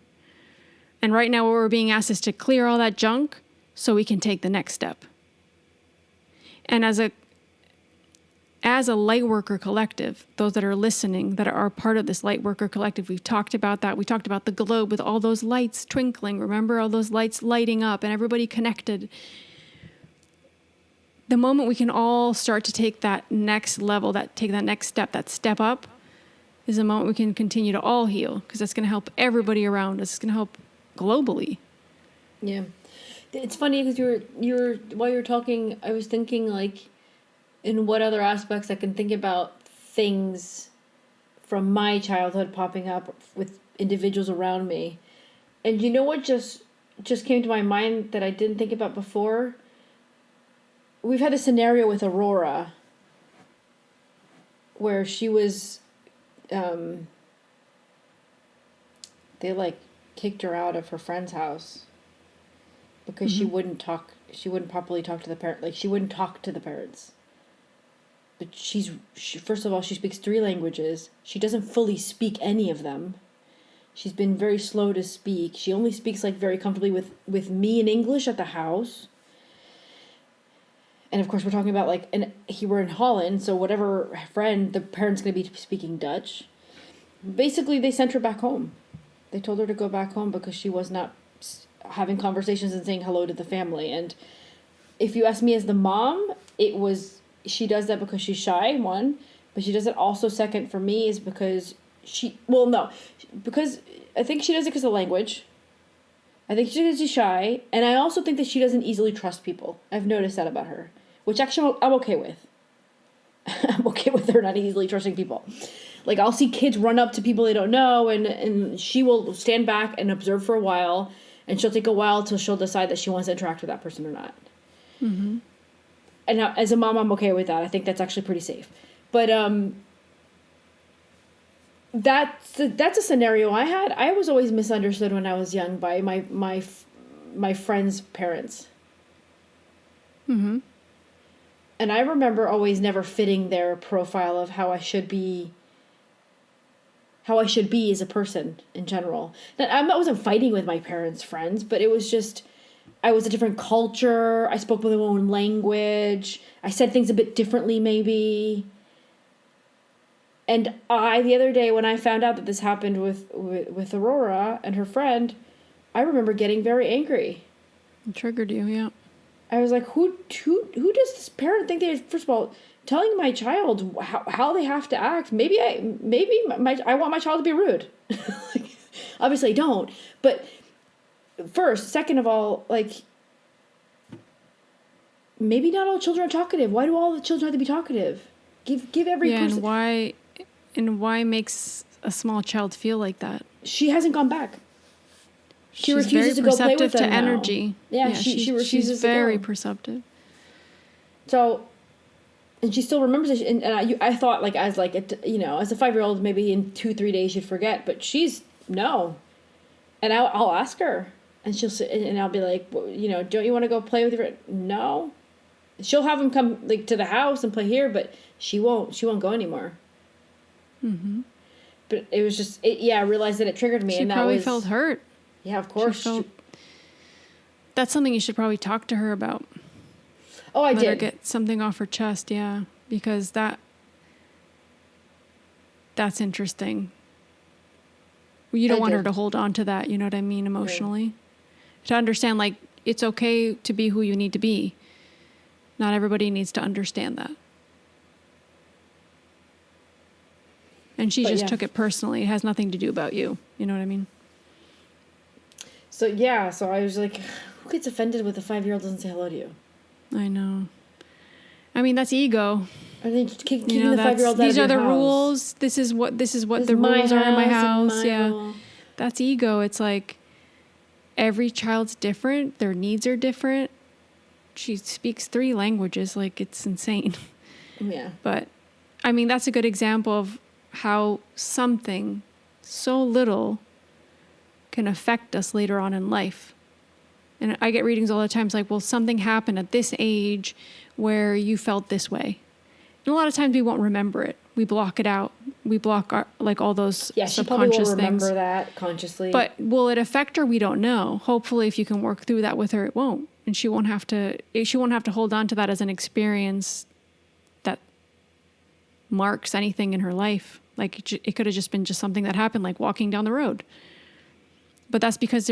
C: And right now what we're being asked is to clear all that junk so we can take the next step. And as a lightworker collective, those that are listening, that are part of this lightworker collective, we've talked about that. We talked about the globe with all those lights twinkling. Remember all those lights lighting up and everybody connected. The moment we can all start to take that next level, take that next step, that step up, is the moment we can continue to all heal, because that's going to help everybody around us. It's going to help globally.
B: Yeah. It's funny because while you're talking, I was thinking like, in what other aspects I can think about things from my childhood popping up with individuals around me. And you know what just came to my mind that I didn't think about before? We've had a scenario with Aurora where she was, they like kicked her out of her friend's house because she wouldn't properly talk to the parent. Like, she wouldn't talk to the parents. But she first of all, she speaks 3 languages. She doesn't fully speak any of them. She's been very slow to speak. She only speaks like very comfortably with me in English at the house. And of course, we're talking about like, we're in Holland, so whatever friend, the parent's going to be speaking Dutch. Basically, they sent her back home. They told her to go back home because she was not having conversations and saying hello to the family. And if you ask me as the mom, she does that because she's shy, one, but she does it also second for me is because because I think she does it because of language. I think she's shy, and I also think that she doesn't easily trust people. I've noticed that about her, which actually I'm okay with. I'm okay with her not easily trusting people. Like, I'll see kids run up to people they don't know, and she will stand back and observe for a while, and she'll take a while till she'll decide that she wants to interact with that person or not. Mm-hmm. And now, as a mom, I'm okay with that. I think that's actually pretty safe. But that's a scenario I had. I was always misunderstood when I was young by my friends' parents. Mm-hmm. And I remember always never fitting their profile of how I should be as a person in general. I wasn't fighting with my parents' friends, but it was just, I was a different culture. I spoke with my own language. I said things a bit differently, maybe. And the other day when I found out that this happened with Aurora and her friend, I remember getting very angry.
C: It triggered you, yeah.
B: I was like, who does this parent think they, first of all, telling my child how they have to act? Maybe I want my child to be rude. Like, obviously I don't. But second of all, like, maybe not all children are talkative. Why do all the children have to be talkative? Give every person.
C: And why makes a small child feel like that?
B: She hasn't gone back. She
C: She's
B: refuses to go play with them
C: to
B: now.
C: energy.
B: Yeah, she refuses
C: she's
B: to
C: very
B: go.
C: perceptive.
B: So, and she still remembers it. And I thought, like, as like as a 5-year-old, maybe in 2-3 days she'd forget. But she's no. And I'll ask her, and she'll sit, and I'll be like, well, don't you want to go play with your friend? No. She'll have him come like to the house and play here, but she won't go anymore.
C: Mm-hmm.
B: But it was just, I realized that it triggered me.
C: She probably felt hurt.
B: Yeah, of course.
C: That's something you should probably talk to her about.
B: Oh, I did.
C: Let her get something off her chest, yeah. Because that's interesting. You don't want her to hold on to that, you know what I mean, emotionally. Yeah. To understand, like, it's okay to be who you need to be. Not everybody needs to understand that. And she took it personally. It has nothing to do about you. You know what I mean?
B: So, so I was like, who gets offended with a 5-year-old doesn't say hello to you?
C: I know. I mean, that's ego.
B: I think keeping the 5-year-old out of your house.
C: These are the rules. This is what the rules are in my house. Yeah. That's ego. It's like every child's different. Their needs are different. She speaks 3 languages. Like, it's insane.
B: Yeah.
C: But, I mean, that's a good example of how something so little can affect us later on in life. And I get readings all the time. It's like, well, something happened at this age where you felt this way. And a lot of times we won't remember it. We block it out. We block all those subconscious things.
B: She probably will remember that consciously.
C: But will it affect her? We don't know. Hopefully, if you can work through that with her, it won't. And she won't have to hold on to that as an experience that marks anything in her life. Like, it could have just been something that happened, like walking down the road. But that's because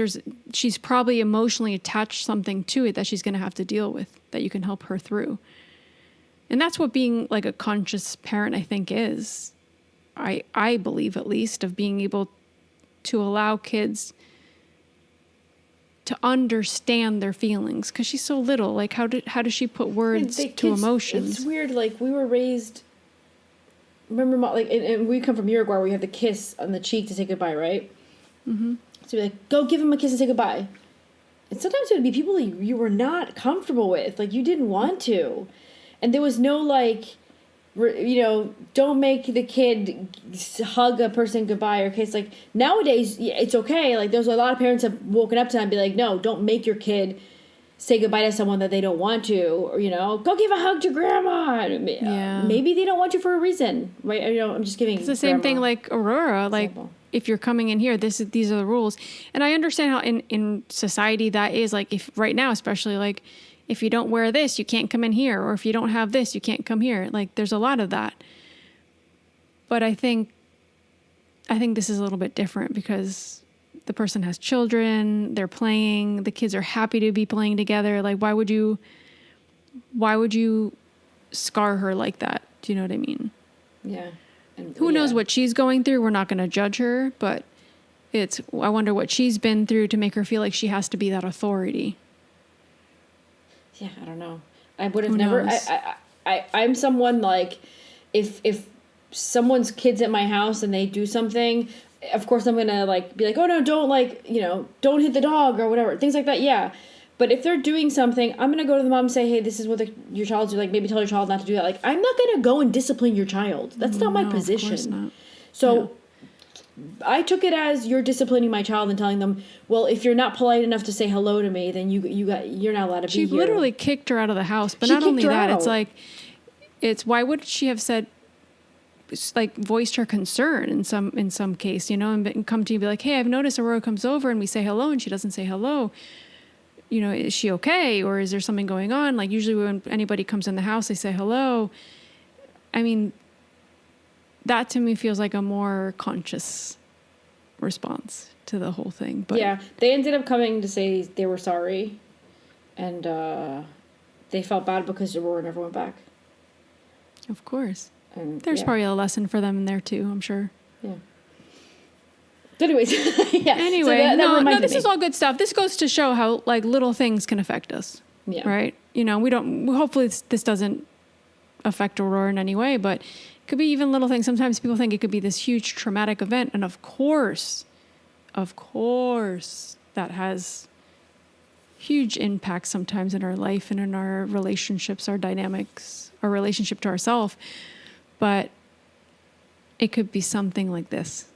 C: she's probably emotionally attached something to it that she's going to have to deal with, that you can help her through. And that's what being like a conscious parent, I think, is. I believe, at least, of being able to allow kids to understand their feelings. Because she's so little. Like, how does she put words to emotions?
B: It's weird. Like, we were raised... Remember, like, and we come from Uruguay where we have the kiss on the cheek to say goodbye, right? Mm-hmm. So we're like, go give him a kiss and say goodbye. And sometimes it would be people you were not comfortable with. Like, you didn't want to. And there was no, like, don't make the kid hug a person goodbye or kiss. Like, nowadays, it's okay. Like, there's a lot of parents have woken up to that and be like, no, don't make your kid say goodbye to someone that they don't want to. Or, go give a hug to grandma. Yeah. Maybe they don't want you for a reason. Right? I'm just giving
C: It's the same thing like Aurora. Like, example. If you're coming in here, these are the rules. And I understand how in society that is. Like, if right now, especially, like, if you don't wear this, you can't come in here. Or if you don't have this, you can't come here. Like, there's a lot of that. But I think this is a little bit different because the person has children, they're playing, the kids are happy to be playing together. Like, why would you scar her like that? Do you know what I mean?
B: Yeah. And
C: who knows what she's going through? We're not going to judge her, but I wonder what she's been through to make her feel like she has to be that authority.
B: Yeah, I don't know. I would have never. I'm someone like, if someone's kids at my house and they do something, of course I'm gonna like be like, oh no, don't don't hit the dog or whatever, things like that. Yeah, but if they're doing something, I'm gonna go to the mom and say, hey, this is what your child's doing. Like, maybe tell your child not to do that. Like, I'm not gonna go and discipline your child. That's not my position. Of course not. So. Yeah. I took it as you're disciplining my child and telling them, well, if you're not polite enough to say hello to me, then you're not allowed to be here.
C: She literally kicked her out of the house. But not only that, it's like, why would she have said, like, voiced her concern in some case, and come to you and be like, hey, I've noticed Aurora comes over and we say hello and she doesn't say hello. Is she okay? Or is there something going on? Like, usually when anybody comes in the house, they say hello. I mean, that to me feels like a more conscious response to the whole thing. But
B: yeah, they ended up coming to say they were sorry. And they felt bad because Aurora never went back.
C: Of course.
B: And
C: there's probably a lesson for them in there too, I'm sure.
B: Yeah. Anyways, yeah.
C: Anyway, so this is all good stuff. This goes to show how like little things can affect us.
B: Yeah.
C: Right? Hopefully this doesn't affect Aurora in any way, but it could be even little things. Sometimes people think it could be this huge traumatic event. And of course, that has huge impact sometimes in our life and in our relationships, our dynamics, our relationship to ourselves. But it could be something like this.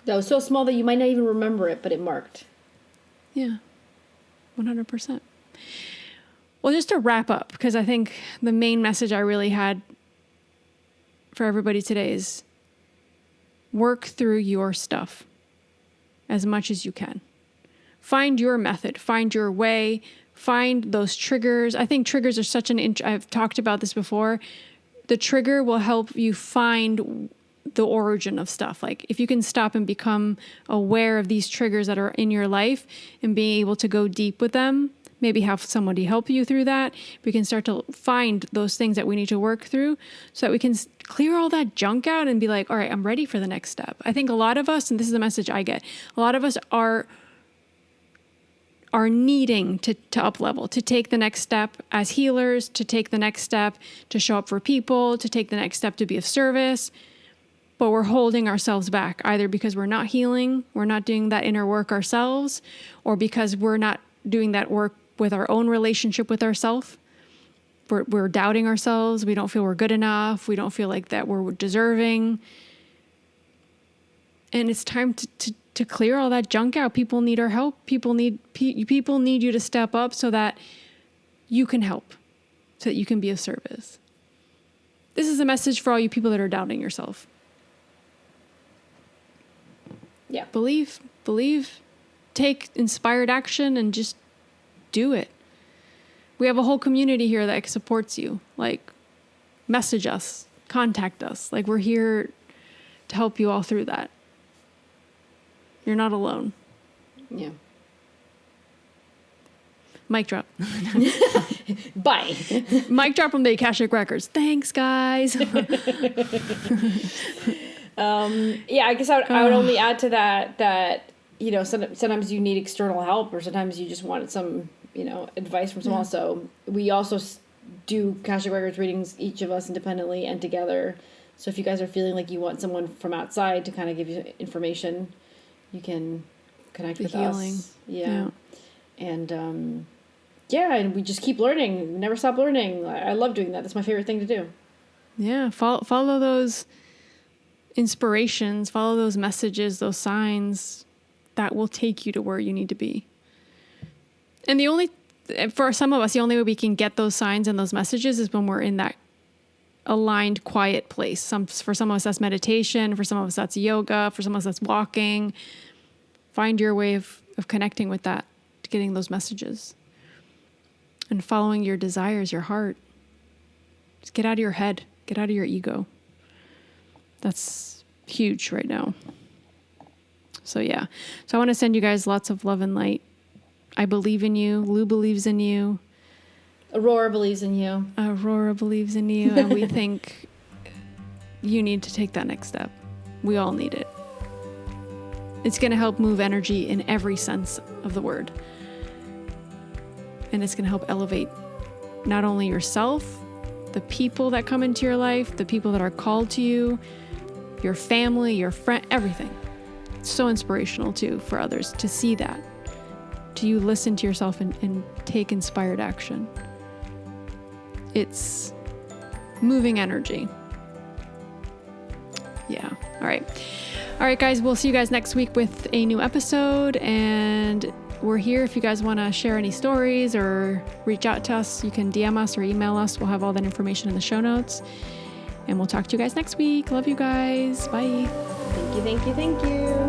B: That was so small that you might not even remember it, but it marked.
C: Yeah, 100%. Well, just to wrap up, because I think the main message I really had for everybody today is work through your stuff as much as you can. Find your method, find your way, find those triggers. I think triggers are such I've talked about this before. The trigger will help you find the origin of stuff. Like if you can stop and become aware of these triggers that are in your life and being able to go deep with them, maybe have somebody help you through that. We can start to find those things that we need to work through so that we can clear all that junk out and be like, all right, I'm ready for the next step. I think a lot of us, and this is the message I get, a lot of us are needing to up level, to take the next step as healers, to take the next step to show up for people, to take the next step to be of service. But we're holding ourselves back, either because we're not healing, we're not doing that inner work ourselves, or because we're not doing that work with our own relationship with ourselves. We're doubting ourselves. We don't feel we're good enough. We don't feel like that we're deserving. And it's time to clear all that junk out. People need our help. People need you to step up so that you can help, so that you can be of service. This is a message for all you people that are doubting yourself.
B: Yeah.
C: Believe, take inspired action and just do it. We have a whole community here that supports you. Like, message us, contact us. Like, we're here to help you all through that. You're not alone.
B: Yeah.
C: Mic drop.
B: Bye.
C: Mic drop from the Akashic Records. Thanks, guys.
B: Yeah, I guess I would only add to that, you know, sometimes you need external help, or sometimes you just want some, you know, advice from someone else. So we also do Akashic Records readings, each of us independently and together. So if you guys are feeling like you want someone from outside to kind of give you information, you can connect with us. Yeah. And, and we just keep learning. We never stop learning. I love doing that. That's my favorite thing to do.
C: Yeah. Follow those inspirations, follow those messages, those signs that will take you to where you need to be. And for some of us, the only way we can get those signs and those messages is when we're in that aligned, quiet place. For some of us, that's meditation. For some of us, that's yoga. For some of us, that's walking. Find your way of connecting with that, to getting those messages. And following your desires, your heart. Just get out of your head. Get out of your ego. That's huge right now. So yeah. So I want to send you guys lots of love and light. I believe in you. Lou believes in you.
B: Aurora believes in you.
C: Aurora believes in you. And we think you need to take that next step. We all need it. It's going to help move energy in every sense of the word. And it's going to help elevate not only yourself, the people that come into your life, the people that are called to you, your family, your friend, everything. It's so inspirational too for others to see that. Do you listen to yourself and take inspired action? It's moving energy. Yeah. All right, guys. We'll see you guys next week with a new episode. And we're here if you guys want to share any stories or reach out to us. You can DM us or email us. We'll have all that information in the show notes. And we'll talk to you guys next week. Love you guys. Bye.
B: Thank you.